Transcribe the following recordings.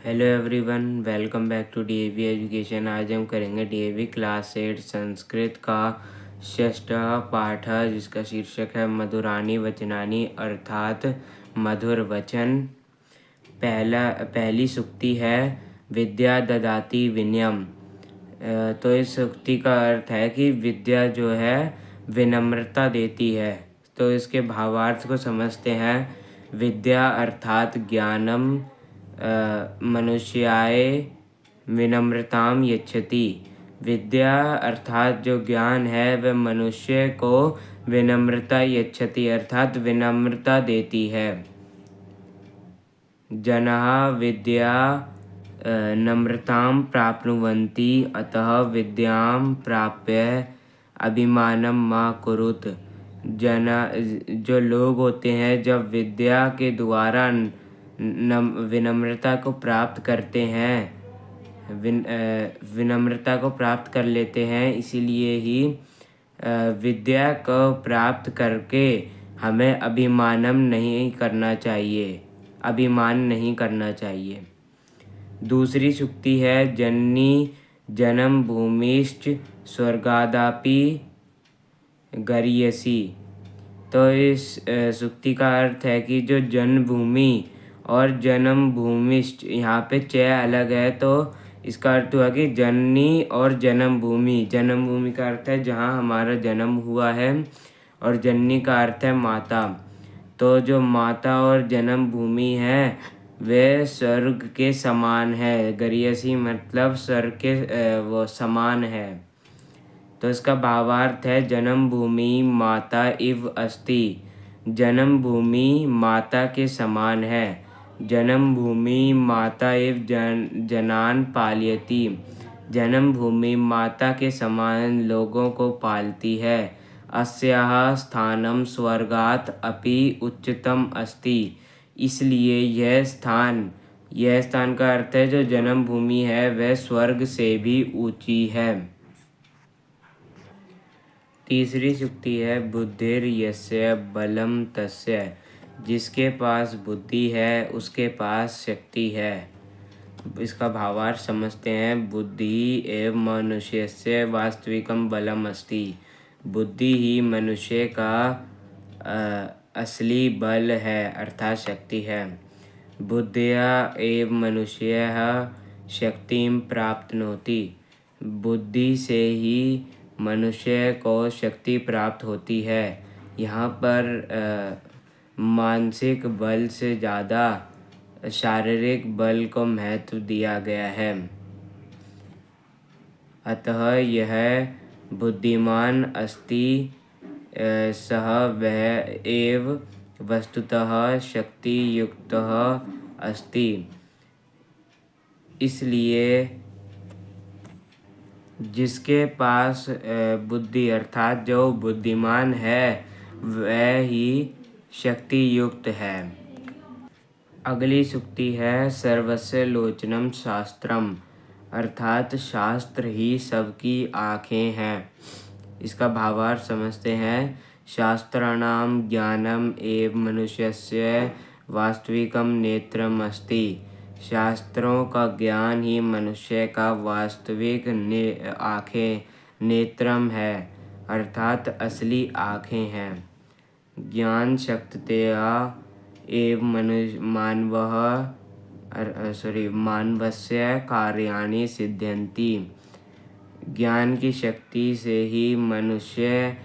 Hello everyone, welcome back to DAV education. आज हम करेंगे डीएवी क्लास 8 संस्कृत का षष्ठ पाठ जिसका शीर्षक है मधुरानी वचनानी अर्थात मधुर वचन। पहली सूक्ति है विद्या ददाति विनयम। तो इस सूक्ति का अर्थ है कि विद्या जो है विनम्रता देती है। तो इसके भावार्थ को समझते हैं। विद्या अर्थात ज्ञानम मनुष्याय विनम्रताम यच्छति। विद्या अर्थात जो ज्ञान है वह मनुष्य को विनम्रता यच्छति अर्थात विनम्रता देती है। जनाः विद्या नम्रतां प्राप्नुवन्ति अतः विद्यां प्राप्य अभिमानं मा कुरुत। जो लोग होते हैं जब विद्या के द्वारा विनम्रता को प्राप्त करते हैं, विनम्रता को प्राप्त कर लेते हैं, इसीलिए ही विद्या को प्राप्त करके हमें अभिमान नहीं करना चाहिए। दूसरी सूक्ति है जननी जन्म भूमिश्च स्वर्गादापि गरीयसी। तो इस सूक्ति का अर्थ है कि जो जन्मभूमि और जन्म भूमिश्च, यहाँ पे च अलग है तो इसका अर्थ हुआ कि जननी और जन्मभूमि। जन्मभूमि का अर्थ है जहाँ हमारा जन्म हुआ है और जननी का अर्थ है माता। तो जो माता और जन्मभूमि है वे स्वर्ग के समान है। गरीयसी मतलब स्वर्ग के वो समान है। तो इसका भावार्थ है जन्मभूमि माता इव अस्ति। जन्मभूमि माता के समान है। जन्मभूमि माता इव जनान पालयति। जन्मभूमि माता के समान लोगों को पालती है। अस्याः स्थानम स्वर्गात् अपि उच्चतम अस्ति। इसलिए यह स्थान का अर्थ है जो जन्मभूमि है वह स्वर्ग से भी ऊंची है। तीसरी सूक्ति है बुद्धिर यस्य बलम तस्य। जिसके पास बुद्धि है उसके पास शक्ति है। इसका भावार्थ समझते हैं। बुद्धि एव मनुष्यस्य वास्तविकम बलम अस्ति। बुद्धि ही मनुष्य का असली बल है अर्थात शक्ति है। बुद्धिया एव मनुष्यः शक्तिं प्राप्नोति। बुद्धि से ही मनुष्य को शक्ति प्राप्त होती है। यहाँ पर मानसिक बल से ज़्यादा शारीरिक बल को महत्व दिया गया है। अतः यह बुद्धिमान अस्ति सह वह एव वस्तुतः शक्ति युक्तः अस्ति। इसलिए जिसके पास बुद्धि अर्थात जो बुद्धिमान है वह ही शक्ति युक्त है। अगली सूक्ति है सर्वस्य लोचनम शास्त्रम अर्थात शास्त्र ही सबकी आँखें हैं। इसका भावार्थ समझते हैं। शास्त्राणाम ज्ञानम एव मनुष्यस्य वास्तविकम नेत्रम अस्ति। शास्त्रों का ज्ञान ही मनुष्य का वास्तविक नेत्रम है अर्थात असली आँखें हैं। ज्ञान शक्तया एव मानवस्य कार्याणि सिद्ध्यन्ति। ज्ञान की शक्ति से ही मनुष्य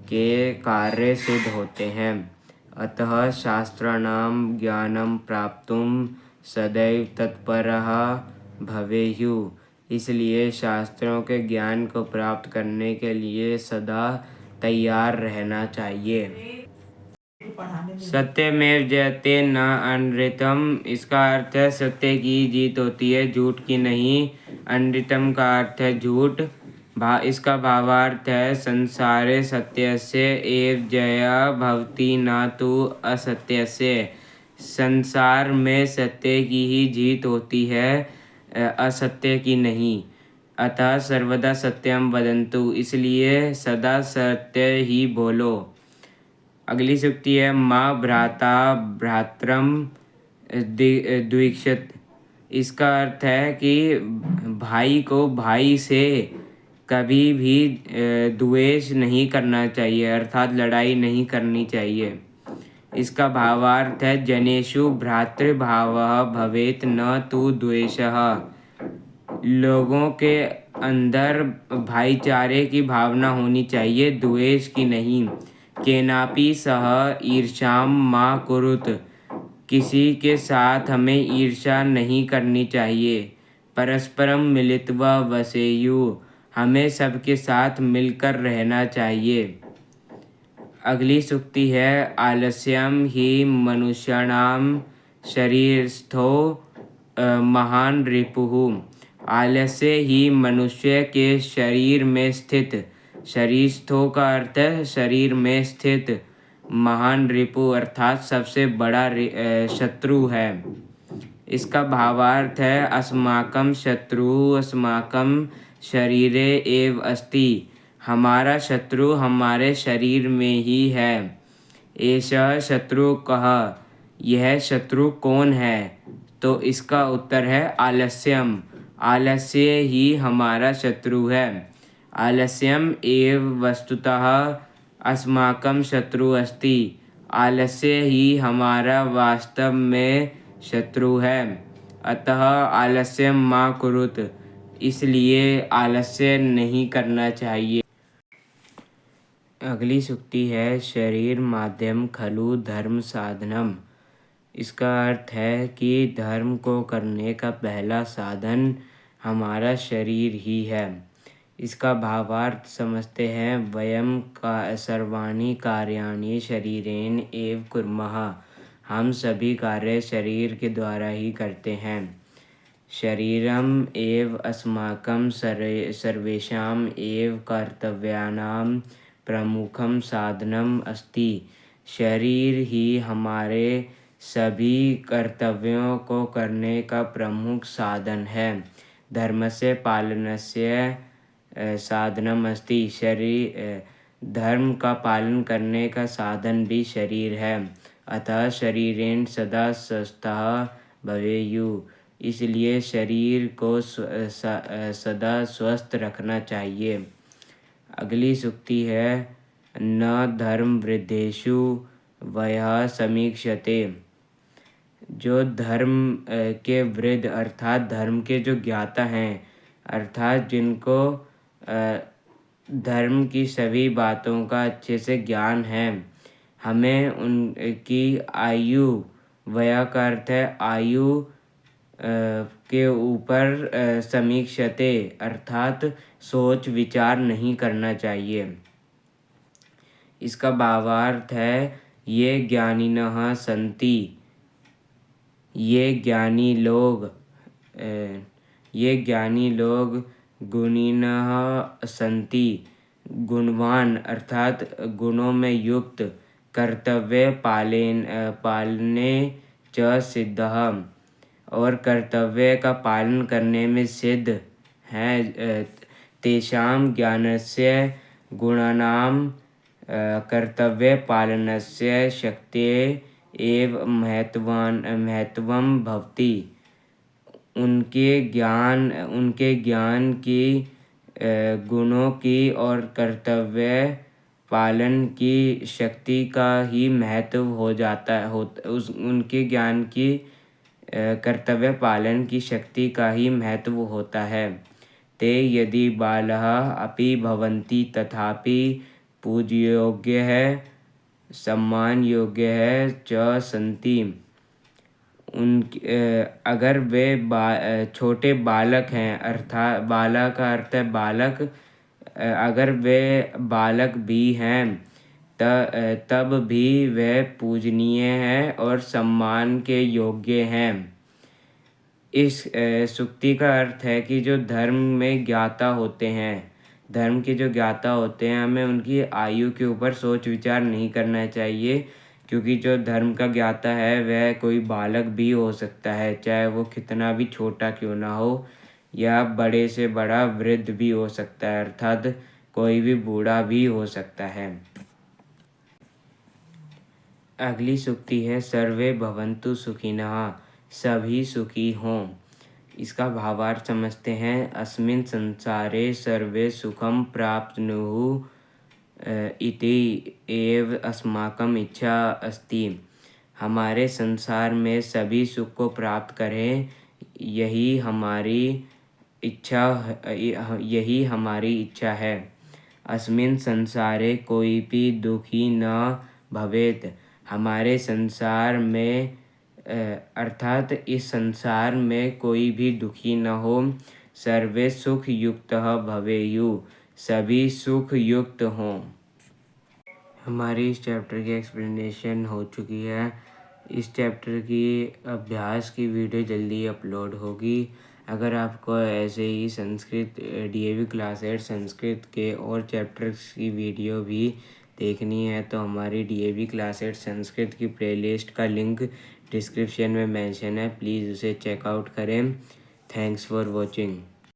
के कार्य सिद्ध होते हैं। अतः शास्त्राणाम ज्ञानम प्राप्तुम सदैव तत्परः भवेयुः। इसलिए शास्त्रों के ज्ञान को प्राप्त करने के लिए सदा तैयार रहना चाहिए। सत्यमेव जयते न अनृतम। इसका अर्थ है सत्य की जीत होती है, झूठ की नहीं। अनृतम का अर्थ है झूठ। इसका भावार्थ है संसारे सत्यस्य एव जया भवति न तु असत्यस्य। संसार में सत्य की ही जीत होती है, असत्य की नहीं। अतः सर्वदा सत्यम वदन्तु। इसलिए सदा सत्य ही बोलो। अगली सूक्ति है माँ भ्राता भ्रात्रम द्विक्षत। इसका अर्थ है कि भाई को भाई से कभी भी द्वेष नहीं करना चाहिए, अर्थात लड़ाई नहीं करनी चाहिए। इसका भावार्थ है जनेषु भ्रातृभावः भवेत् न तु द्वेषः। लोगों के अंदर भाईचारे की भावना होनी चाहिए, द्वेष की नहीं। केनापि सह ईर्ष्यां मा कुरुत। किसी के साथ हमें ईर्ष्या नहीं करनी चाहिए। परस्परम मिलित्वा वसेयु। हमें सबके साथ मिलकर रहना चाहिए। अगली सूक्ति है आलस्यम ही मनुष्याणाम शरीरस्थो महान रिपुः। आलस्य ही मनुष्य के शरीर में स्थित, शरीरस्थों का अर्थ है शरीर में स्थित, महान रिपु अर्थात सबसे बड़ा शत्रु है। इसका भावार्थ है अस्माकं शत्रुः अस्माकं शरीरे एव अस्ति। हमारा शत्रु हमारे शरीर में ही है। एषः शत्रु कः। यह शत्रु कौन है? तो इसका उत्तर है आलस्यम। आलस्य ही हमारा शत्रु है। आलस्यम एव वस्तुतः अस्माकं शत्रु अस्ति। आलस्य ही हमारा वास्तव में शत्रु है। अतः आलस्यम मा कुरुत। इसलिए आलस्य नहीं करना चाहिए। अगली सूक्ति है शरीर माध्यम खलु धर्म साधनम। इसका अर्थ है कि धर्म को करने का पहला साधन हमारा शरीर ही है। इसका भावार्थ समझते हैं वयम का सर्वाणि कार्याणि शरीरेण एव कुर्मः। हम सभी कार्य शरीर के द्वारा ही करते हैं। शरीरम एव अस्माकं सर्वेषां एव कर्तव्यानां प्रमुखम साधनम अस्ति। शरीर ही हमारे सभी कर्तव्यों को करने का प्रमुख साधन है। धर्मस्य पालनस्य साधनम अस्ति। धर्म का पालन करने का साधन भी शरीर है। अतः शरीरेण सदा स्वस्थः भवेयुः। इसलिए शरीर को सदा स्वस्थ रखना चाहिए। अगली सूक्ति है न धर्म वृद्धेषु वयः समीक्षते। जो धर्म के वृद्ध अर्थात धर्म के जो ज्ञाता हैं, अर्थात जिनको धर्म की सभी बातों का अच्छे से ज्ञान है, हमें उनकी आयु, वया का अर्थ है आयु के ऊपर समीक्षते अर्थात सोच विचार नहीं करना चाहिए। इसका भावार्थ है ये ज्ञानिनः सन्ति। ये ज्ञानी लोग गुणिनः सन्ति। गुणवान अर्थात गुणों में युक्त, कर्तव्य पालने च सिद्धः और कर्तव्य का पालन करने में सिद्ध हैं। तेषां ज्ञानस्य गुणानां कर्तव्य पालनस्य शक्तिः एव महत्वं भवति। उनके ज्ञान की, गुणों की और कर्तव्य पालन की शक्ति का ही महत्व हो जाता है। उनके ज्ञान की कर्तव्य पालन की शक्ति का ही महत्व होता है। ते यदि बालः अपि भवन्ति तथापि पूज्ययोग्य है, सम्मान योग्य है च सन्ति। अगर वे छोटे बालक हैं, अर्थात बाला का अर्थ है बालक, अगर वे बालक भी हैं तब भी वे पूजनीय हैं और सम्मान के योग्य हैं। इस सूक्ति का अर्थ है कि जो धर्म में ज्ञाता होते हैं, धर्म के जो ज्ञाता होते हैं, हमें उनकी आयु के ऊपर सोच विचार नहीं करना चाहिए, क्योंकि जो धर्म का ज्ञाता है वह कोई बालक भी हो सकता है, चाहे वो कितना भी छोटा क्यों ना हो, या बड़े से बड़ा वृद्ध भी हो सकता है, अर्थात कोई भी बूढ़ा भी हो सकता है। अगली सूक्ति है सर्वे भवन्तु सुखिनः। सभी सुखी हों। इसका भावार्थ समझते हैं। अस्मिन् संसारे सर्वे सुखम प्राप्नुः इति एव अस्माकं इच्छा अस्ति। हमारे संसार में सभी सुख को प्राप्त करें, यही हमारी इच्छा है। अस्मिन् संसारे कोई दुखी न भवेत्। हमारे संसार में अर्थात इस संसार में कोई भी दुखी न हो। सर्वे सुख युक्तः भवेयुः। सभी सुख युक्त हों। हमारी इस चैप्टर की एक्सप्लेनेशन हो चुकी है। इस चैप्टर की अभ्यास की वीडियो जल्दी अपलोड होगी। अगर आपको ऐसे ही संस्कृत DAV क्लास 8 संस्कृत के और चैप्टर्स की वीडियो भी देखनी है तो हमारी DAV क्लास 8 संस्कृत की प्लेलिस्ट का लिंक डिस्क्रिप्शन में मेंशन है, प्लीज़ उसे चेकआउट करें। Thanks for watching.